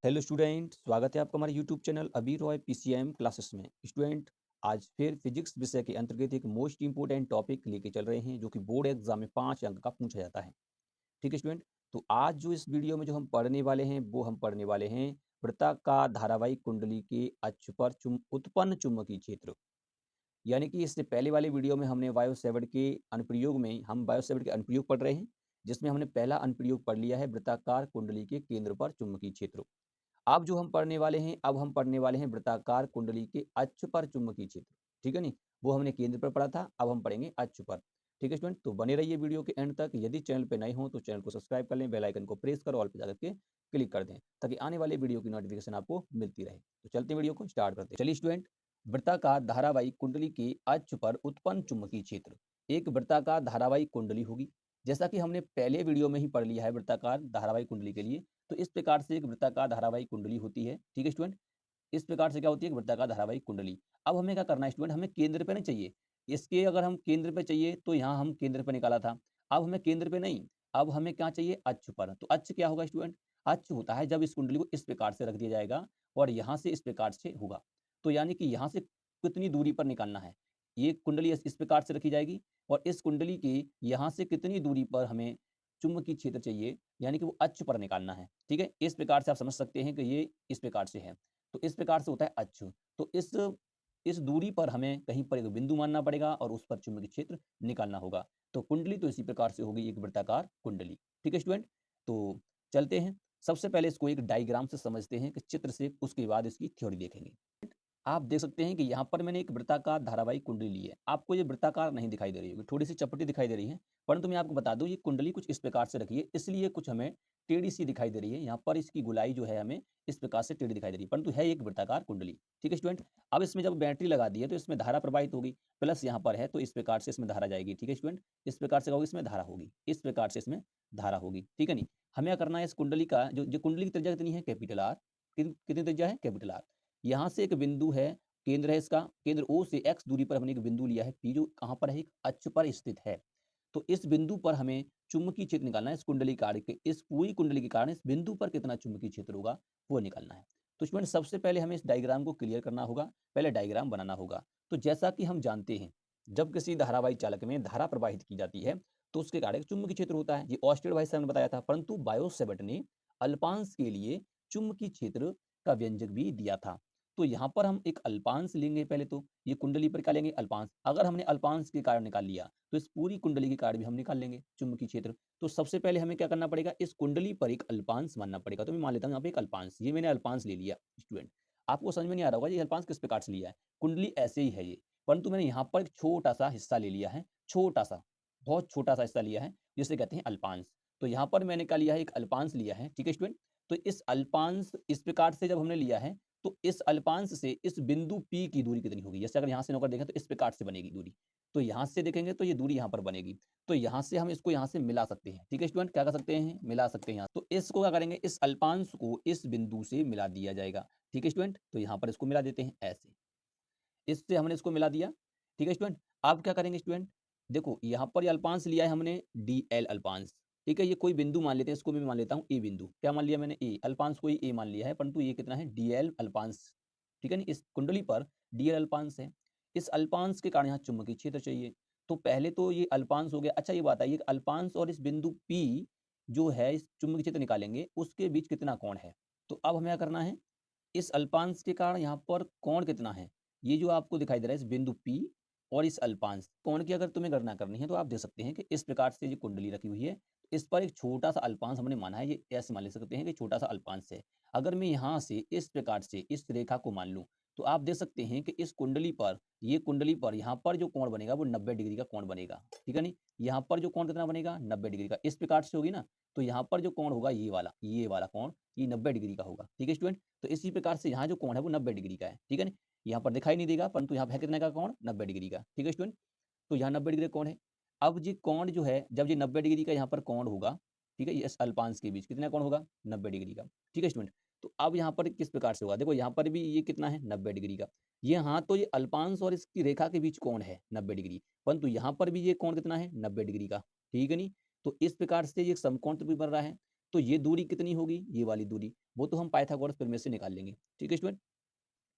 Hello student, स्वागत है आपका हमारे यूट्यूब चैनल अभी रॉय पीसीएम क्लासेस में। स्टूडेंट, आज फिर फिजिक्स विषय के अंतर्गत एक मोस्ट इंपोर्टेंट टॉपिक लेके चल रहे हैं जो कि बोर्ड एग्जाम में 5 अंक का पूछा जाता है। ठीक है स्टूडेंट, तो आज जो इस वीडियो में जो हम पढ़ने वाले हैं वो हम पढ़ने वाले हैं वृत्ताकार धारावाहिक कुंडली के अक्ष पर उत्पन्न चुंबकीय क्षेत्र। यानी कि इससे पहले वाले वीडियो में हमने वायो सेवर्ट के अनुप्रयोग में हम वायो सेवर्ट के अनुप्रयोग पढ़ रहे हैं, जिसमें हमने पहला अनुप्रयोग पढ़ लिया है वृत्ताकार कुंडली के केंद्र पर चुंबकीय क्षेत्र। अब जो हम पढ़ने वाले हैं, अब हम पढ़ने वाले हैं वृत्ताकार कुंडली के अक्ष पर चुंबकीय क्षेत्र। ठीक है नी, वो हमने केंद्र पर पढ़ा था, अब हम पढ़ेंगे अक्ष पर। ठीक है स्टूडेंट, तो बने रहिए वीडियो के एंड तक। यदि चैनल पे नए हो तो चैनल को सब्सक्राइब कर लें, बेल आइकन को प्रेस कर ऑल पे जाकर के क्लिक कर दें ताकि आने वाले वीडियो की नोटिफिकेशन आपको मिलती रहे। तो चलते हैं, वीडियो को स्टार्ट करते हैं। चलिए स्टूडेंट, वृत्ताकार धारावाहिक कुंडली के अक्ष पर उत्पन्न चुंबकीय क्षेत्र। एक वृत्ताकार धारावाहिक कुंडली होगी, जैसा कि हमने पहले वीडियो में ही पढ़ लिया है वृत्ताकार धारावाहिक कुंडली के लिए। तो इस प्रकार से एक वृत्ताकार धारावाहिक कुंडली होती है। ठीक है स्टूडेंट, इस प्रकार से क्या होती है एक वृत्ताकार धारावाहिक कुंडली। अब हमें क्या करना है स्टूडेंट, हमें केंद्र पे नहीं चाहिए। इसके अगर हम केंद्र पे चाहिए तो यहाँ हम केंद्र पे निकाला था। अब हमें केंद्र पे नहीं, अब हमें क्या चाहिए अक्ष पर। तो अक्ष क्या होगा स्टूडेंट, अक्ष होता है जब इस कुंडली को इस प्रकार से रख दिया जाएगा और यहाँ से इस प्रकार से होगा। तो यानी कि यहाँ से कितनी दूरी पर निकालना है, ये कुंडली इस प्रकार से रखी जाएगी और इस कुंडली की यहाँ से कितनी दूरी पर हमें चुंबकीय क्षेत्र चाहिए, यानी कि वो अक्ष पर निकालना है। ठीक है, इस प्रकार से आप समझ सकते हैं कि ये इस प्रकार से है। तो इस प्रकार से होता है अक्ष। तो इस दूरी पर हमें कहीं पर एक बिंदु मानना पड़ेगा और उस पर चुंबकीय क्षेत्र निकालना होगा। तो कुंडली तो इसी प्रकार से होगी, एक वृत्ताकार कुंडली। ठीक है स्टूडेंट, तो चलते हैं, सबसे पहले इसको एक डायग्राम से समझते हैं कि चित्र से, उसके बाद इसकी थ्योरी देखेंगे। आप देख सकते हैं कि यहाँ पर मैंने एक वृत्ताकार धारावाहिक कुंडली ली है। आपको ये वृत्ताकार नहीं दिखाई दे रही होगी, थोड़ी सी चपटी दिखाई दे रही है, परंतु मैं आपको बता दूं ये कुंडली कुछ इस प्रकार से रखी है, इसलिए कुछ हमें टेढ़ी सी दिखाई दे रही है। यहाँ पर इसकी गोलाई जो है हमें इस प्रकार से टेढ़ी दिखाई दे रही है, परंतु है एक वृत्ताकार कुंडली। ठीक है स्टूडेंट, अब इसमें जब बैटरी लगा दी है तो इसमें धारा प्रवाहित होगी, प्लस यहाँ पर है तो इस प्रकार से इसमें धारा जाएगी। ठीक है स्टूडेंट, इस प्रकार से होगी, इसमें धारा होगी, इस प्रकार से इसमें धारा होगी। ठीक है नहीं, हमें क्या करना है, इस कुंडली का जो कुंडली की त्रिज्या कितनी है, कैपिटल आर। कितनी त्रिज्या है, कैपिटल आर। यहाँ से एक बिंदु है, केंद्र है इसका, केंद्र ओ से x दूरी पर हमने एक बिंदु लिया है P, जो कहां पर है, एक अक्ष पर स्थित है। तो इस बिंदु पर हमें चुंबकीय क्षेत्र निकालना है। इस कुंडली कार्य के, इस पूरी कुंडली के कारण इस बिंदु पर कितना चुंबकीय क्षेत्र होगा वो निकालना है। तो स्टूडेंट, सबसे पहले हमें इस डायग्राम को क्लियर करना होगा, पहले डायग्राम बनाना होगा। तो जैसा कि हम जानते हैं, जब किसी धारावाही चालक में धारा प्रवाहित की जाती है तो उसके कारण एक चुंबकीय क्षेत्र होता है। ये ऑस्टेड भाई साहब ने बताया था, परंतु बायो सेवर्ट ने अल्पांश के लिए चुंबकीय क्षेत्र का व्यंजक भी दिया था। तो यहाँ पर हम एक अल्पांश लेंगे, पहले तो ये कुंडली पर क्या लेंगे, अल्पांश। अगर हमने अल्पांश के कारण निकाल लिया तो इस पूरी कुंडली के कारण भी हम निकाल लेंगे चुंबकीय क्षेत्र। तो सबसे पहले हमें क्या करना पड़ेगा, इस कुंडली पर एक अल्पांश मानना पड़ेगा। तो मैं मान लेता हूँ यहाँ पे एक अल्पांश, ये मैंने अल्पांश ले लिया। स्टूडेंट, आपको समझ में नहीं आ रहा होगा ये अल्पांश किस प्रकार से लिया है, कुंडली ऐसे ही है ये, परंतु मैंने यहाँ पर एक छोटा सा हिस्सा ले लिया है, छोटा सा, बहुत छोटा सा हिस्सा लिया है, जिसे कहते हैं अल्पांश। तो यहाँ पर मैंने क्या लिया है, एक अल्पांश लिया है। ठीक है स्टूडेंट, तो इस अल्पांश, इस प्रकार से जब हमने लिया है तो इस अल्पांश से इस बिंदु P की दूरी कितनी होगी। जैसे अगर यहाँ से नोकर देखें तो इस प्रकार से बनेगी दूरी, तो यहाँ से देखेंगे तो ये दूरी यहाँ पर बनेगी। तो यहाँ से हम इसको यहाँ से मिला सकते हैं। ठीक है स्टूडेंट, क्या कर सकते हैं, मिला सकते हैं यहाँ। तो इसको क्या करेंगे, इस अल्पांश को इस बिंदु से मिला दिया जाएगा। ठीक है स्टूडेंट, तो यहाँ पर इसको मिला देते हैं ऐसे, इससे हमने इसको मिला दिया। ठीक है स्टूडेंट, अब क्या करेंगे स्टूडेंट, देखो यहाँ पर ये अल्पांश लिया है हमने DL अल्पांश। ठीक है, ये कोई बिंदु मान लेते हैं, इसको भी मान लेता हूँ ए बिंदु। क्या मान लिया मैंने, ए अल्पांश कोई ए मान लिया है, परंतु ये कितना है, DL अल्पांश। ठीक है, इस कुंडली पर DL अल्पांश है। इस अल्पांश के कारण यहाँ चुंबकीय क्षेत्र चाहिए। तो पहले तो ये अल्पांश हो गया। अच्छा ये बताइए, अल्पांश और इस बिंदु P जो है, इस चुंबकीय क्षेत्र निकालेंगे, उसके बीच कितना कोण है। तो अब हमें क्या करना है, इस अल्पांश के कारण यहाँ पर कोण कितना है, ये जो आपको दिखाई दे रहा है, इस बिंदु P और इस अल्पांश कोण की अगर तुम्हें गणना करनी है तो आप देख सकते हैं कि इस प्रकार से ये कुंडली रखी हुई है, इस पर एक छोटा सा अल्पांश हमने माना है, ये ऐसे मान ले सकते हैं कि छोटा सा अल्पांश है। अगर मैं यहाँ से इस प्रकार से इस रेखा को मान लूं तो आप देख सकते हैं कि इस कुंडली पर, ये कुंडली पर यहाँ पर जो कोण बनेगा वो 90 डिग्री का कोण बनेगा। ठीक है नहीं, यहाँ पर जो कोण कितना बनेगा, 90 डिग्री का। इस प्रकार से होगी ना, तो यहाँ पर जो कोण होगा ये वाला कोण, ये 90 डिग्री का होगा। ठीक है स्टूडेंट, तो इसी प्रकार से यहाँ जो कोण है वो 90 डिग्री का है। ठीक है ना, यहाँ पर दिखाई नहीं देगा, परंतु यहाँ पे है कितने का कोण, 90 डिग्री का। ठीक है स्टूडेंट, तो यहाँ 90 डिग्री कोण है। अब ये कोण जो है, जब ये 90 डिग्री का यहाँ पर कोण होगा, ठीक है, इस अल्पांश के बीच कितना कोण होगा, 90 डिग्री का। ठीक है स्टूडेंट, तो अब यहाँ पर किस प्रकार से होगा, देखो यहाँ पर भी ये कितना है, 90 डिग्री का। ये हाँ, तो ये अल्पांश और इसकी रेखा के बीच कोण है 90 डिग्री, परंतु यहाँ पर भी ये कोण कितना है, 90 डिग्री का। ठीक है नहीं, तो इस प्रकार से ये समकोण त्रिभुज बन रहा है। तो ये दूरी कितनी होगी, ये वाली दूरी, वो तो हम पाइथागोरस प्रमेय से निकाल लेंगे। ठीक है स्टूडेंट,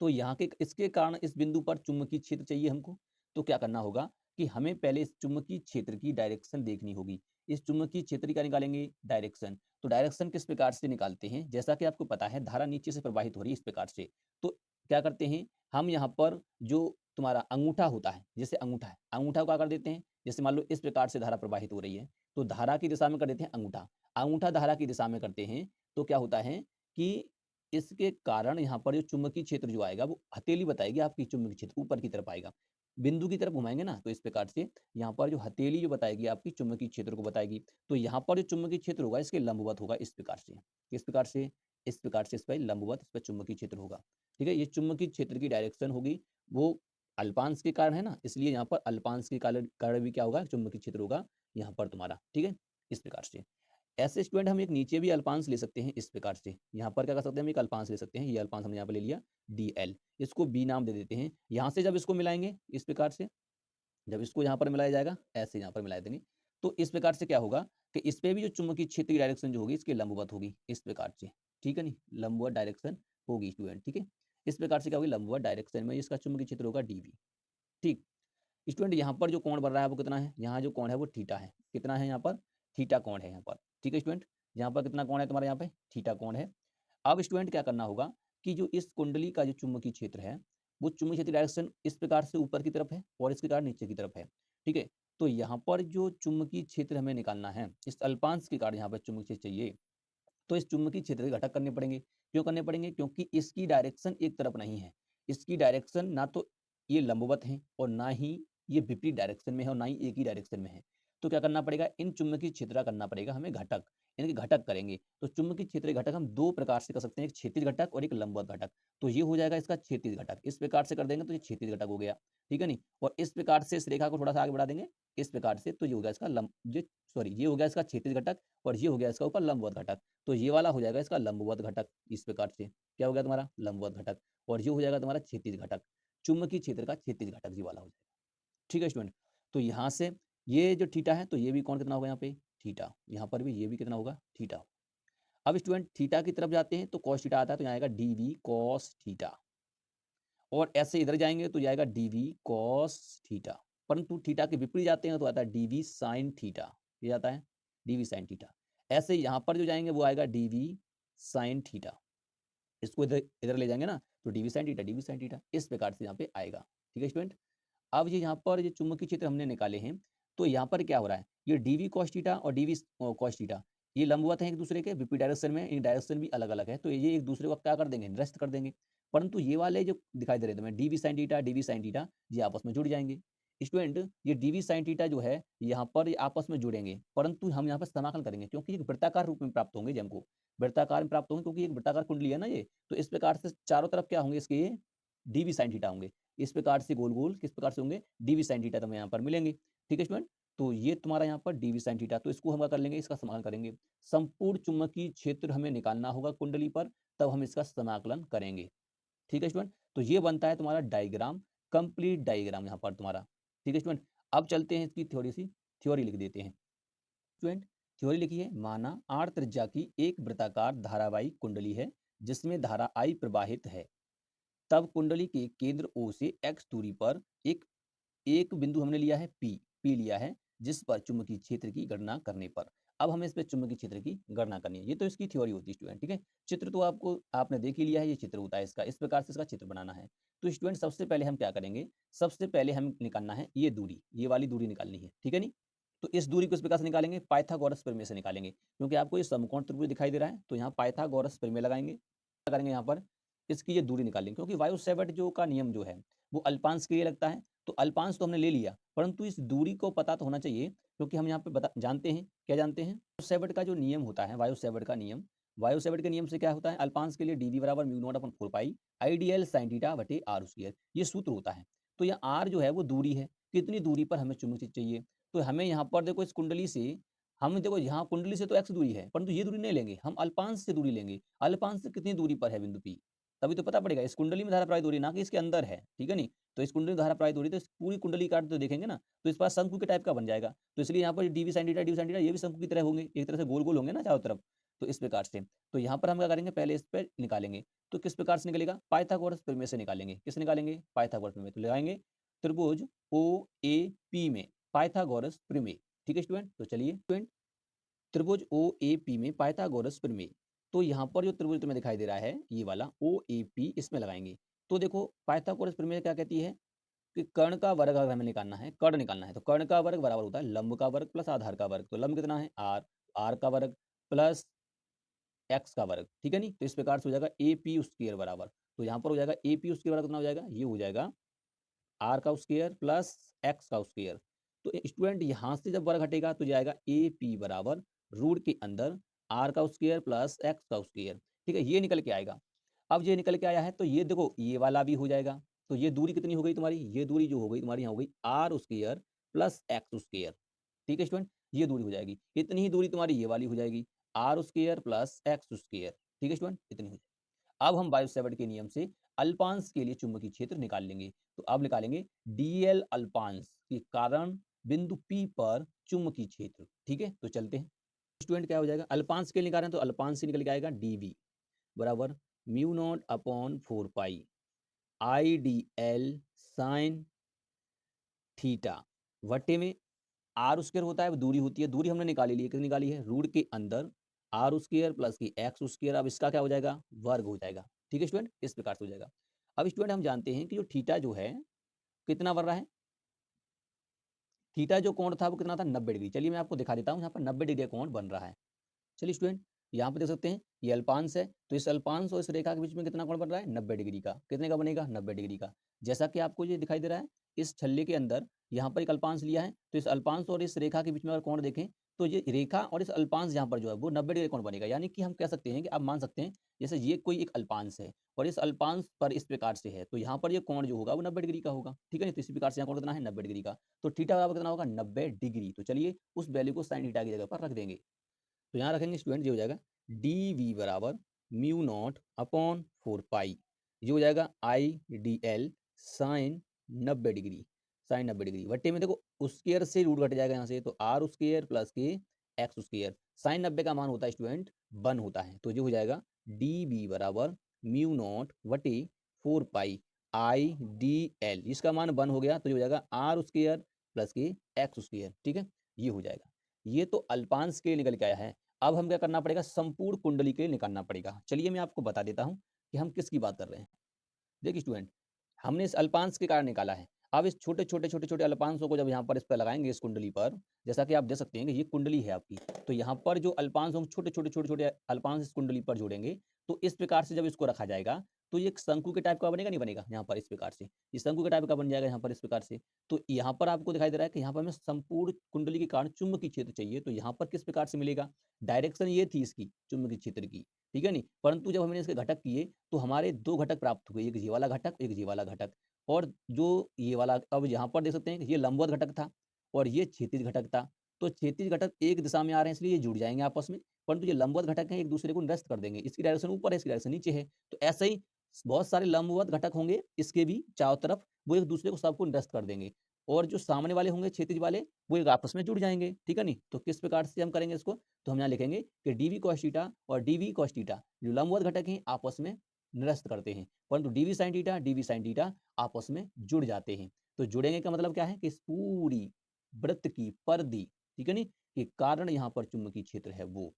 तो यहाँ के इसके कारण इस बिंदु पर चुंबकीय क्षेत्र चाहिए हमको। तो क्या करना होगा कि हमें पहले इस चुंबकीय क्षेत्र की डायरेक्शन देखनी होगी। इस चुंबकीय क्षेत्र का निकालेंगे डायरेक्शन। तो डायरेक्शन किस प्रकार से निकालते हैं, जैसा कि आपको पता है धारा नीचे से प्रवाहित हो रही है इस प्रकार से। तो क्या करते हैं हम यहाँ पर, जो तुम्हारा अंगूठा होता है, जैसे अंगूठा है, अंगूठा को क्या कर देते हैं, जैसे मान लो इस प्रकार से धारा प्रवाहित हो रही है, तो धारा की दिशा में कर देते हैं अंगूठा, अंगूठा धारा की दिशा में करते हैं। तो क्या होता है कि इसके कारण यहाँ पर जो चुंबकीय क्षेत्र जो आएगा वो हथेली बताएगी आपकी, चुंबकीय क्षेत्र ऊपर की तरफ आएगा, बिंदु की तरफ घुमाएंगे ना, तो इस प्रकार से यहाँ पर जो हथेली जो बताएगी आपकी चुंबकीय क्षेत्र को बताएगी। तो यहाँ पर जो चुंबकीय क्षेत्र होगा इसके लंबवत होगा इस प्रकार से, किस प्रकार से, इस प्रकार से इस पर लंबवत इस पर चुंबकीय क्षेत्र होगा। ठीक है, ये चुंबकीय क्षेत्र की डायरेक्शन होगी, वो अल्पांश के कारण है ना, इसलिए यहाँ पर अल्पांश के कारण भी क्या होगा, चुंबकीय क्षेत्र होगा यहाँ पर तुम्हारा। ठीक है, इस प्रकार से। ऐसे स्टूडेंट हम एक नीचे भी अल्पांश ले सकते हैं इस प्रकार से, यहाँ पर क्या कर सकते हैं हम एक अल्पांश ले सकते हैं, ये अल्पांश हमने यहाँ पर ले लिया DL, इसको B नाम दे देते हैं। यहाँ से जब इसको मिलाएंगे इस प्रकार से, जब इसको यहाँ पर मिलाया जाएगा, ऐसे यहाँ पर मिला देंगे, तो इस प्रकार से क्या होगा कि इस पे भी जो चुंबकीय क्षेत्र की डायरेक्शन जो होगी इसके लंबवत होगी इस प्रकार से। ठीक है नहीं, लंबवत डायरेक्शन होगी स्टूडेंट। ठीक है, इस प्रकार से क्या होगी, लंबवत डायरेक्शन में इसका चुंबकीय क्षेत्र होगा DB। ठीक स्टूडेंट, यहाँ पर जो कोण बन रहा है वो कितना है, यहाँ जो कोण है वो थीटा है, कितना है यहाँ पर, थीटा कोण है यहाँ पर। ठीक है स्टूडेंट, यहाँ पर कितना कोण है तुम्हारे, यहाँ पे थीटा कोण है। अब स्टूडेंट क्या करना होगा कि जो इस कुंडली का जो चुंबकीय क्षेत्र है, वो चुंबकीय क्षेत्र डायरेक्शन इस प्रकार से ऊपर की तरफ है और इसके कारण नीचे की तरफ है। ठीक है, तो यहाँ पर जो चुंबकीय क्षेत्र हमें निकालना है, इस अल्पांश के कारण यहाँ पर चुंबकीय क्षेत्र चाहिए, तो इस चुंबकीय क्षेत्र के घटक करने पड़ेंगे। क्यों करने पड़ेंगे, क्योंकि इसकी डायरेक्शन एक तरफ नहीं है, इसकी डायरेक्शन ना तो ये लंबवत है और ना ही ये विपरीत डायरेक्शन में है और ना ही एक ही डायरेक्शन में है। तो क्या करना पड़ेगा, इन चुंबकीय क्षेत्र का करना पड़ेगा हमें घटक, इनके घटक करेंगे। तो चुंबकीय क्षेत्र के घटक हम दो प्रकार से कर सकते हैं, एक क्षैतिज घटक और एक लंबवत घटक। तो ये हो जाएगा इसका क्षैतिज घटक, इस प्रकार से कर देंगे तो ये क्षैतिज घटक हो गया। ठीक है नहीं, और इस प्रकार से इस रेखा को थोड़ा सा आगे बढ़ा देंगे इस प्रकार से, तो ये हो गया इसका ये हो गया इसका क्षैतिज घटक और ये हो गया इसका ऊपर लंबवत घटक। तो ये वाला हो जाएगा इसका लंबवत घटक, इस प्रकार से क्या हो गया तुम्हारा लंबवत घटक, और ये हो जाएगा तुम्हारा क्षैतिज घटक, चुंबकीय क्षेत्र का क्षैतिज घटक ये वाला हो जाएगा। ठीक है स्टूडेंट, तो यहाँ से ये जो थीटा है, तो ये भी कौन कितना होगा यहाँ पे थीटा, यहाँ पर भी ये भी कितना होगा थीटा। अब स्टूडेंट थीटा की तरफ जाते हैं तो कॉस थीटा आता है, तो यहाँ आएगा DV कॉस थीटा, और ऐसे इधर जाएंगे तो जाएगा DV कॉस थीटा, परंतु थीटा के विपरीत जाते हैं तो आता है DV साइन थीटा, ये आता है DV साइन थीटा। ऐसे यहाँ पर जो जाएंगे वो आएगा DV साइन थीटा, इसको इधर इधर ले जाएंगे ना तो DV sine theta, DV sine theta, इस प्रकार से यहाँ पे आएगा। ठीक है स्टूडेंट, अब ये यहाँ पर ये चुंबकीय क्षेत्र हमने निकाले हैं, तो यहाँ पर क्या हो रहा है, ये DV cos थीटा और DV cos थीटा ये लंबवत हैं एक दूसरे के, विपरीत डायरेक्शन में, इन डायरेक्शन भी अलग अलग है, तो ये एक दूसरे को क्या कर देंगे, निरस्त कर देंगे। परंतु ये वाले जो दिखाई दे रहे थे मैं DV sin theta, DV sin theta, ये आपस में जुड़ जाएंगे। स्टूडेंट, ये DV sin थीटा जो है यहाँ पर ये आपस में जुड़ेंगे, परंतु हम यहाँ पर समाकलन करेंगे क्योंकि एक वृत्ताकार रूप में प्राप्त होंगे, हमको वृत्ताकार में प्राप्त होंगे क्योंकि एक वृत्ताकार कुंडली है ना ये, तो इस प्रकार से चारों तरफ क्या होंगे इसके, ये DV sin थीटा होंगे, इस प्रकार से गोल गोल किस प्रकार से होंगे DV sin थीटा, तो हमें यहाँ पर मिलेंगे। ठीक है स्टूडेंट, तो ये तुम्हारा यहाँ पर DV sin थीटा, तो इसको हम क्या कर लेंगे, इसका समाकलन करेंगे। संपूर्ण चुंबकीय क्षेत्र हमें निकालना होगा कुंडली पर, तब हम इसका समाकलन करेंगे। ठीक है स्टूडेंट, तो ये बनता है तुम्हारा डायग्राम, कंप्लीट डायग्राम यहाँ पर तुम्हारा। ठीक है स्टूडेंट, अब चलते हैं इसकी थ्योरी लिख देते हैं। स्टूडेंट, थ्योरी लिखिए, माना R त्रिज्या की एक वृत्ताकार धारावाही कुंडली है जिसमें धारा I प्रवाहित है, तब कुंडली के केंद्र O से x दूरी पर एक एक बिंदु हमने लिया है P लिया है, जिस पर चुंबकीय क्षेत्र की गणना करने पर, अब हमें इस पे चुंबकीय क्षेत्र की गणना करनी है। ये तो इसकी थ्योरी होती है स्टूडेंट। ठीक है, चित्र तो आपने देख ही लिया है, ये चित्र होता है इसका, इस प्रकार से इसका चित्र बनाना है। तो स्टूडेंट सबसे पहले हम क्या करेंगे, सबसे पहले हम निकालना है ये दूरी, ये वाली दूरी निकालनी है। ठीक है नहीं, तो इस दूरी को इस प्रकार से निकालेंगे, पाइथागोरस प्रमेय से निकालेंगे, क्योंकि आपको ये समकोण त्रिभुज दिखाई दे रहा है, तो यहाँ पाइथागोरस प्रमेय लगाएंगे, क्या करेंगे यहाँ पर इसकी ये दूरी निकालेंगे, क्योंकि वायु सेवट जो का नियम जो है वो अल्पांश के लिए लगता है, तो अल्पांश तो हमने ले लिया, परंतु इस दूरी को पता तो होना चाहिए, क्योंकि हम यहाँ पे जानते हैं, क्या जानते हैं, सेवट का जो नियम होता है, वायु सेवट का नियम, वायु सेवट के नियम से क्या होता है, अल्पांश के लिए DV बराबर mu not upon 4 pi IDL sin theta बटे R स्क्वायर, ये सूत्र होता है। तो यह R जो है वो दूरी है, कितनी दूरी पर हमें चुंबकीय चाहिए, तो हमें यहाँ पर देखो इस कुंडली से, हम देखो यहाँ कुंडली से तो x दूरी है, परंतु ये दूरी नहीं लेंगे, हम अल्पांश से दूरी लेंगे। अल्पांश से कितनी दूरी पर है बिंदु P, तभी तो पता पड़ेगा। इस कुंडली में धारा प्रवाहित हो रही है, ना कि इसके अंदर है। ठीक है नहीं, तो इस कुंडली में धारा प्रवाहित हो रही है, तो इस पूरी कुंडली काट तो देखेंगे ना, तो इस पास शंकु के टाइप का बन जाएगा, तो इसलिए यहाँ पर DV sin theta, DV sin theta ये भी शंकु की तरह होंगे, एक तरह से गोल गोल होंगे ना चारों तरफ, तो इस प्रकार से, तो यहाँ पर हम क्या करेंगे, पहले इस पर निकालेंगे। तो किस प्रकार से निकलेगा, पाइथागोरस प्रमेय से निकालेंगे। किस निकालेंगे, पाइथागोरस प्रमेय। तो लगाएंगे त्रिभुज ओ ए पी में पाइथागोरस प्रमेय। ठीक है स्टूडेंट, तो चलिए स्टूडेंट, त्रिभुज ओ ए पी में पाइथागोरस प्रमेय। तो यहाँ पर जो त्रिभुज तुम्हें दिखाई दे रहा है ये वाला ओ ए पी, इसमें लगाएंगे। तो देखो पाइथागोरस प्रमेय क्या कहती है कि कर्ण का वर्ग अगर हमें निकालना है, कर्ण निकालना है, तो कर्ण का वर्ग बराबर होता है लंब का वर्ग प्लस आधार का वर्ग। तो लंब कितना है आर, आर का वर्ग प्लस एक्स का वर्ग। ठीक है नहीं, तो इस प्रकार से हो जाएगा ए पी स्क्वायर बराबर, तो यहाँ पर हो जाएगा ए पी स्क्वायर बराबर कितना हो जाएगा, ये हो जाएगा आर का स्क्वायर प्लस एक्स का स्क्वायर। तो स्टूडेंट यहाँ से जब वर्ग हटेगा तो जाएगा ए पी बराबर रूट के अंदर आर का स्क्वायर प्लस एक्स का स्क्वायर। ठीक है, ये निकल के आएगा। अब ये निकल के आया है तो ये देखो ये वाला भी हो जाएगा। तो ये दूरी कितनी हो गई तुम्हारी, ये दूरी जो हो गई तुम्हारी यहाँ हो गई R square plus x square. ठीक है स्टूडेंट, ये दूरी हो जाएगी। इतनी ही दूरी तुम्हारी ये वाली हो जाएगी R square plus x square. ठीक है स्टूडेंट, इतनी हो जाएगी। अब हम बायोसेवर्ट के नियम से अल्पांश के लिए चुंबकीय क्षेत्र निकाल लेंगे। तो अब निकालेंगे डीएल अल्पांश के कारण बिंदु पी पर चुंबकीय क्षेत्र। ठीक है, तो चलते हैं स्टूडेंट, क्या हो जाएगा, अल्पांश के लिए निकाल रहे हैं तो अल्पांश से निकल के आएगा डीवी बराबर mu naught upon 4 pi I d l sine theta वटे में आर स्क्वायर होता है, दूरी होती है, दूरी हमने निकाली ली है, कितनी निकाली है, रूट के अंदर आर स्क्वायर प्लस की एक्स स्क्वायर। अब इसका क्या हो जाएगा, वर्ग हो जाएगा। ठीक है स्टूडेंट, इस प्रकार से हो जाएगा। अब स्टूडेंट हम जानते हैं कि जो थीटा जो है कितना बन रहा है, थीटा जो कोण था वो कितना था, 90 डिग्री। चलिए मैं आपको दिखा देता हूँ, यहाँ पर 90 डिग्री कोण बन रहा है। चलिए स्टूडेंट, यहाँ पे देख सकते हैं ये अल्पांश है, तो इस अल्पांश और इस रेखा के बीच में कितना कोण बन रहा है, 90 डिग्री का। कितने का बनेगा, 90 डिग्री का। जैसा कि आपको ये दिखाई दे रहा है, इस छल्ले के अंदर यहाँ पर एक अल्पांश लिया है, तो इस अल्पांश और इस रेखा के बीच में अगर कोण देखें तो ये रेखा और इस अल्पांश यहाँ पर जो है वो 90 डिग्री कोण बनेगा। यानी कि हम कह सकते हैं कि आप मान सकते हैं जैसे ये कोई एक अल्पांश है और इस अल्पांश पर इस प्रकार से है, तो यहाँ पर ये कोण जो होगा वो 90 डिग्री का होगा। ठीक है, तो इसी प्रकार से यहाँ कोण कितना है, 90 डिग्री का। तो थीटा बराबर कितना होगा, 90 डिग्री। तो चलिए उस वैल्यू को साइन थीटा की जगह पर रख देंगे। तो यहाँ रखेंगे स्टूडेंट, ये हो जाएगा डी वी बराबर म्यू नॉट अपॉन 4 पाई, ये हो जाएगा I d l sine 90 degree, sine 90 degree वट्टे में देखो स्क्वायर से रूट घट जाएगा यहाँ से, तो आर स्क्वायर प्लस के एक्स स्क्वायर। साइन 90 का मान होता है स्टूडेंट 1 होता है, तो ये हो जाएगा डी बी बराबर म्यू नॉट वटे 4 पाई आई डी एल, इसका मान 1 हो गया, तो ये हो जाएगा आर स्क्वायर प्लस के एक्स स्क्वायर। ठीक है, ये हो जाएगा। ये तो अल्पांश के लिए निकल के आया है। अब हम क्या करना पड़ेगा, संपूर्ण कुंडली के लिए निकालना पड़ेगा। चलिए मैं आपको बता देता हूँ कि हम किसकी बात कर रहे हैं। देखिए स्टूडेंट, हमने इस अल्पांश के कारण निकाला है। अब इस छोटे छोटे छोटे छोटे अल्पांशों को जब यहाँ पर इस पर लगाएंगे इस कुंडली पर, जैसा कि आप देख सकते हैं कि ये कुंडली है आपकी, तो यहाँ पर जो अल्पांश हम छोटे छोटे छोटे छोटे अल्पांश इस कुंडली पर जोड़ेंगे, तो इस प्रकार से जब इसको रखा जाएगा तो ये एक शंकु के टाइप का बनेगा, नहीं बनेगा, यहाँ पर इस प्रकार से ये शंकु के टाइप का बन जाएगा यहाँ पर इस प्रकार से। तो यहाँ पर आपको दिखाई दे रहा है कि यहाँ पर हमें संपूर्ण कुंडली के कारण चुंबकीय क्षेत्र चाहिए, तो यहाँ पर किस प्रकार से मिलेगा, डायरेक्शन ये थी इसकी चुंबकीय क्षेत्र की। ठीक है नहीं, परंतु जब हमने इसके घटक किए तो हमारे 2 घटक प्राप्त हुए, एक ये वाला घटक, एक ये वाला घटक। और जो ये वाला, अब यहाँ पर देख सकते हैं कि ये लंबवत घटक था और ये क्षैतिज घटक था। तो क्षैतिज घटक एक दिशा में आ रहे हैं इसलिए ये जुड़ जाएंगे आपस में, परंतु ये लंबवत घटक हैं एक दूसरे को निरस्त कर देंगे। इसकी डायरेक्शन ऊपर है, इसकी डायरेक्शन नीचे है। तो ऐसे ही बहुत सारे लंबवत घटक होंगे इसके भी चारों तरफ, वो एक दूसरे को सबको निरस्त कर देंगे। और जो सामने वाले होंगे क्षैतिज वाले, वो एक आपस में जुड़ जाएंगे। ठीक है नहीं, तो किस प्रकार से हम करेंगे इसको, तो हम यहाँ लिखेंगे कि डीवी कॉस थीटा और डीवी कॉस थीटा जो लंबवत घटक हैं आपस में निरस्त करते हैं, परंतु डीवी साइन थीटा आपस में जुड़ जाते हैं। तो जुड़ेंगे का मतलब क्या है कि इस पूरी वृत्त की परिधि, ठीक है नहीं, के कारण यहाँ पर चुंबकीय क्षेत्र है वो,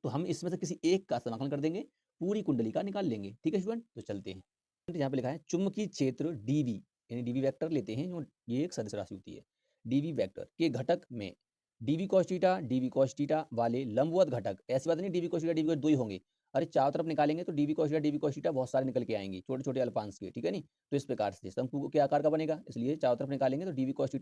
तो हम इसमें से किसी एक का समाकलन कर देंगे, पूरी कुंडली का निकाल लेंगे। ठीक है स्टूडेंट, तो चलते हैं। यहाँ पे लिखा है चुंबकीय क्षेत्र डीवी, यानी डीवी वेक्टर लेते हैं जो ये एक सदिश राशि होती है, डीवी वेक्टर के घटक में डीवी कॉस थीटा वाले लंबवत घटक, ऐसी बात नहीं D V cos theta D V cos 2 ही होंगे, अरे चारों तरफ निकालेंगे तो डीवी कॉस थीटा बहुत सारे निकल के आएंगे, छोटे छोटे अल्पांश के। ठीक है नहीं, तो इस प्रकार से शंकु के आकार का बनेगा, इसलिए चारों तरफ निकालेंगे तो डीवी कॉस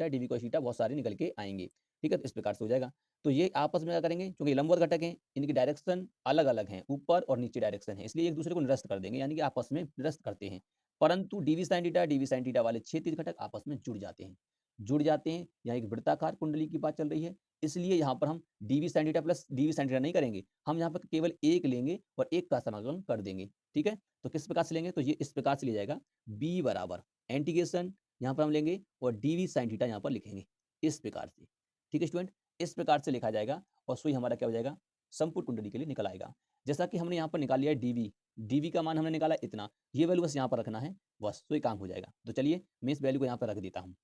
थीटा बहुत सारे निकल के आएंगे। ठीक है, तो इस प्रकार से हो जाएगा। तो ये आपस में क्या करेंगे, क्योंकि लंबवत घटक हैं इनकी डायरेक्शन अलग अलग हैं, ऊपर और नीचे डायरेक्शन है, इसलिए एक दूसरे को निरस्त कर देंगे, यानी कि आपस में निरस्त करते हैं। परंतु डीवी साइन थीटा वाले क्षैतिज घटक आपस में जुड़ जाते हैं। यहाँ एक वृत्ताकार कुंडली की बात चल रही है, इसलिए यहाँ पर हम D V sine theta plus D V sine theta नहीं करेंगे, हम यहाँ पर केवल एक लेंगे और एक का समाकलन कर देंगे। ठीक है, तो किस प्रकार से लेंगे, तो ये इस प्रकार से लिया जाएगा, बी बराबर इंटीग्रेशन यहाँ पर हम लेंगे और डीवी साइन थीटा यहाँ पर लिखेंगे इस प्रकार से। ठीक है स्टूडेंट, इस प्रकार से लिखा जाएगा और सुई हमारा क्या हो जाएगा, संपूर्ण कुंडली के लिए निकल आएगा। जैसा कि हमने यहाँ पर निकाल लिया है डीवी, डीवी का मान हमने निकाला इतना, ये वैल्यू बस यहाँ पर रखना है, बस तो ये काम हो जाएगा। तो चलिए मैं इस वैल्यू को यहाँ पर रख देता हूँ।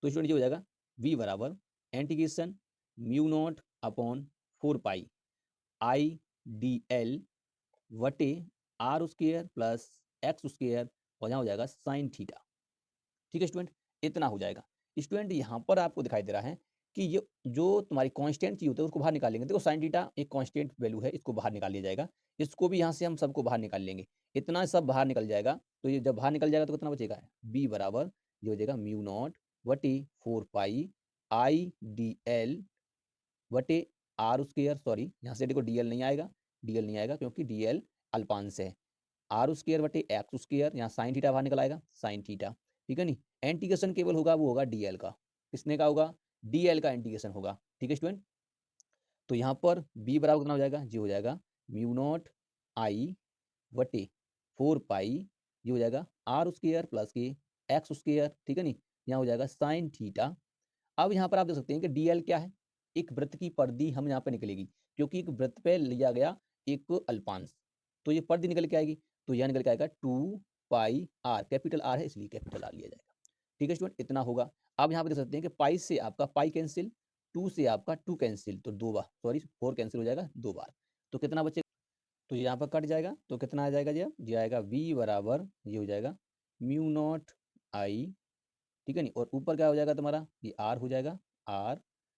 तो स्टूडेंट ये हो जाएगा v बराबर integration mu naught upon 4 pi I d l वटे r square plus x square और यहाँ हो जाएगा साइन थीटा। ठीक है स्टूडेंट, इतना हो जाएगा। स्टूडेंट यहाँ पर आपको दिखाई दे रहा है कि ये जो तुम्हारी कांस्टेंट चीज होता है उसको बाहर निकालेंगे। देखो साइन थीटा एक कांस्टेंट वैल्यू है, इसको बाहर निकाल लिया जाएगा। इसको भी यहाँ से हम सबको बाहर निकाल लेंगे, इतना सब बाहर निकल जाएगा। तो ये जब बाहर निकल जाएगा तो कितना बचेगा, बी बराबर ये हो जाएगा म्यू नॉट वटी 4 पाई आई डी एल वटे आर स्क्वायर, सॉरी यहाँ से देखो डीएल नहीं आएगा, डीएल नहीं आएगा क्योंकि डीएल अल्पांश है, आर स्क्वायर बटे एक्स स्क्वायर, यहाँ साइन थीटा बाहर निकल आएगा, साइन थीटा। ठीक है नी, इंटीग्रेशन केवल होगा वो होगा डीएल का, किसने का होगा, डीएल का इंटीग्रेशन होगा। ठीक है स्टूडेंट, तो यहाँ पर b बराबर कितना हो जाएगा, जी हो जाएगा म्यू नॉट आई वटे 4 पाई, ये हो जाएगा आर स्क्वायर प्लस के एक्स स्क्वायर। ठीक है नी, यहाँ हो जाएगा साइन थीटा। अब यहाँ पर आप देख सकते हैं कि डीएल क्या है, एक वृत्त की परिधि हम यहाँ पे निकलेगी, क्योंकि एक वृत्त पे लिया गया एक अल्पांश, तो ये परिधि निकल के आएगी। तो यह निकल के आएगा 2 पाई आर, कैपिटल आर है इसलिए कैपिटल आर लिया जाएगा। ठीक है स्टूडेंट, इतना होगा। अब यहाँ पे देख सकते हैं कि पाई से आपका पाई कैंसिल, 2 से आपका 2 कैंसिल, तो 2 बार, सॉरी 4 कैंसिल हो जाएगा 2 बार, तो कितना बचेगा, तो यहाँ पर कट जाएगा, तो कितना आ जाएगा जी, ये आएगा v बराबर ये हो जाएगा म्यू नॉट आई, ठीक है नी, और ऊपर क्या हो जाएगा तुम्हारा, ये r हो जाएगा r,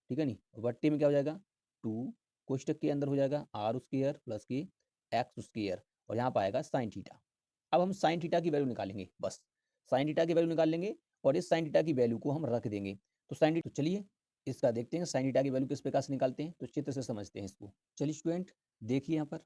ठीक है नी, वट्टे में क्या हो जाएगा 2, कोष्टक के अंदर हो जाएगा आर स्क्वायर प्लस की एक्स स्क्वायर, और यहाँ पर आएगा साइन थीटा। अब हम साइन थीटा की वैल्यू निकालेंगे, बस साइन थीटा की वैल्यू निकाल लेंगे और इस साइन थीटा की वैल्यू को हम रख देंगे। तो साइन थीटा, तो चलिए इसका देखते हैं साइन थीटा की वैल्यू किस प्रकार से निकालते हैं, तो चित्र से समझते हैं इसको। चलिए स्टूडेंट देखिए यहाँ पर,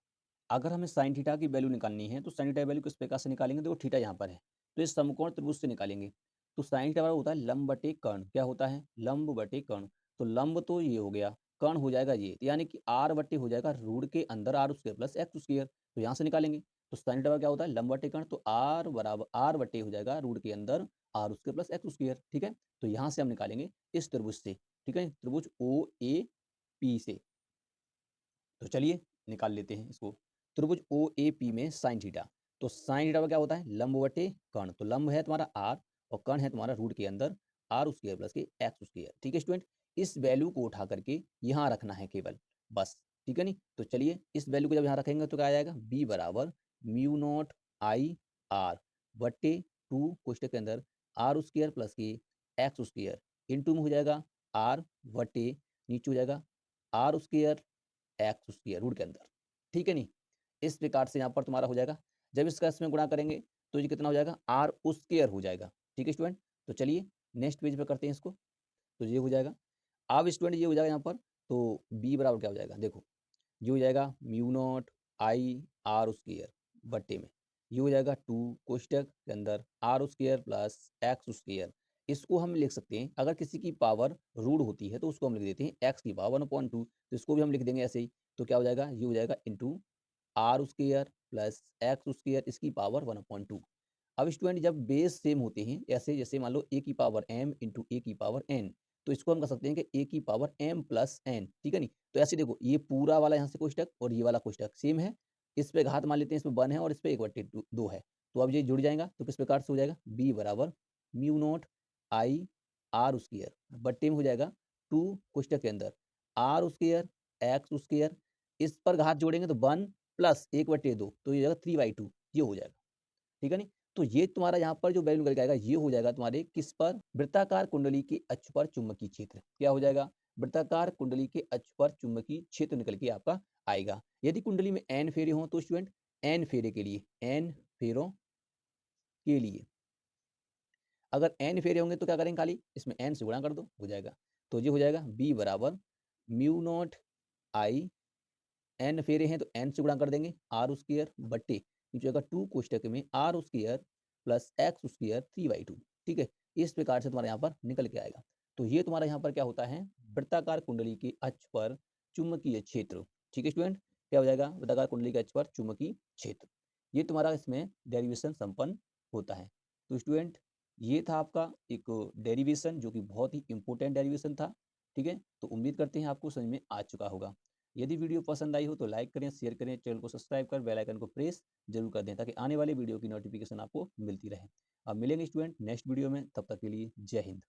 अगर हमें साइन थीटा की वैल्यू निकालनी है तो साइन थीटा की वैल्यू किस प्रकार से निकालेंगे, देखो थीटा यहाँ पर है तो इस समकोण त्रिभुज से निकालेंगे। तो साइन थीटा बराबर होता है लंब बटे कर्ण, क्या होता है, लंब बटे कर्ण। तो लंब तो ये हो गया, कर्ण हो जाएगा ये, यानी कि आर बटे हो जाएगा रूट के अंदर R square plus x square, तो यहाँ से निकालेंगे। तो साइन थीटा क्या होता है, लंब बटे कर्ण, तो आर बराबर आर बटे हो जाएगा रूट के अंदर R square plus x square. ठीक है, तो यहाँ से हम निकालेंगे इस त्रिभुज से, ठीक है, त्रिभुज ओ ए पी से। तो चलिए निकाल लेते हैं इसको, त्रिभुज ओ ए पी में साइन थीटा, तो साइन थीटा क्या होता है, लंब बटे कर्ण, तो लंब है तुम्हारा आर और कर्ण है तुम्हारा रूट के अंदर आर स्क्वायर प्लस के एक्स स्क्वायर। ठीक है स्टूडेंट, इस वैल्यू को उठा करके यहाँ रखना है केवल, बस। ठीक है नी, तो चलिए इस वैल्यू को जब यहाँ रखेंगे तो क्या आ जाएगा, बी बराबर म्यू नॉट आई आर बटे 2 कोष्टक के अंदर आर स्क्वायर प्लस के एक्स स्क्वायर इंटू में हो जाएगा आर बटे नीचे हो जाएगा R square X square root के अंदर। ठीक है नी, इस प्रकार से यहाँ पर तुम्हारा हो जाएगा। जब इसका इसमें गुणा करेंगे तो ये कितना हो जाएगा, आर स्क्वायर हो जाएगा। ठीक है स्टूडेंट, तो चलिए नेक्स्ट पेज पे करते हैं इसको, तो ये हो जाएगा। अब स्टूडेंट ये हो जाएगा यहाँ पर, तो बी बराबर क्या हो जाएगा, देखो ये हो जाएगा mu naught I R square बट्टे में ये हो जाएगा 2 कोष्टक के अंदर R square plus x square. इसको हम लिख सकते हैं, अगर किसी की पावर रूट होती है तो उसको हम लिख देते हैं एक्स की पावर 1/2, तो इसको भी हम लिख देंगे ऐसे ही। तो क्या हो जाएगा, ये हो जाएगा into R square plus x square इसकी पावर 1/2। अब स्टूडेंट जब बेस सेम होते हैं, ऐसे जैसे मान लो ए की पावर m इंटू ए की पावर n, तो इसको हम कह सकते हैं कि ए की पावर m प्लस n। ठीक है नी, तो ऐसे देखो ये पूरा वाला यहाँ से कोष्टक और ये वाला कोष्टक सेम है, इस पे घात मान लेते हैं, इसमें 1 है और इस पे 1/2 है, तो अब ये जुड़ जाएगा। तो किस प्रकार से हो जाएगा, b बराबर mu naught I R square बट्टे में हो जाएगा 2 कोष्टक के अंदर आर स्क्वायर एक्स स्क्वायर, इस पर घात जोड़ेंगे तो 1 प्लस 1/2, तो ये हो जाएगा 3/2, ये हो जाएगा। ठीक है नी, तो ये तुम्हारा यहाँ पर जो वैल्यू निकल के आएगा ये हो जाएगा तुम्हारे किस पर, वृत्ताकार कुंडली के अक्ष पर चुंबकीय क्षेत्र। क्या हो जाएगा, वृत्ताकार कुंडली के अक्ष पर चुंबकीय क्षेत्र निकल के आपका आएगा। यदि कुंडली में n फेरे हों तो स्टूडेंट n फेरे के लिए, n फेरों के लिए अगर n फेरे होंगे तो क्या करेंगे, खाली इसमें n से गुणा कर दो, हो जाएगा। तो ये हो जाएगा b बराबर म्यू नॉट आई, n फेरे हैं तो n से गुणा कर देंगे आर स्क्वायर बट्टे नीचे होगा 2 कोष्टक में R square plus x square 3/2। ठीक है, इस प्रकार से तुम्हारे यहाँ पर निकल के आएगा। तो ये तुम्हारा यहाँ पर क्या होता है, वृत्ताकार कुंडली के अक्ष पर चुंबकीय क्षेत्र। ठीक है स्टूडेंट, क्या हो जाएगा, वृत्ताकार कुंडली के अक्ष पर चुंबकीय क्षेत्र, ये तुम्हारा इसमें डेरिवेशन संपन्न होता है। तो स्टूडेंट ये था आपका एक डेरिवेशन जो कि बहुत ही इंपॉर्टेंट डेरिवेशन था। ठीक है, तो उम्मीद करते हैं आपको समझ में आ चुका होगा। यदि वीडियो पसंद आई हो तो लाइक करें, शेयर करें, चैनल को सब्सक्राइब कर बेल आइकन को प्रेस जरूर कर दें ताकि आने वाले वीडियो की नोटिफिकेशन आपको मिलती रहे। अब मिलेंगे स्टूडेंट नेक्स्ट वीडियो में, तब तक के लिए जय हिंद।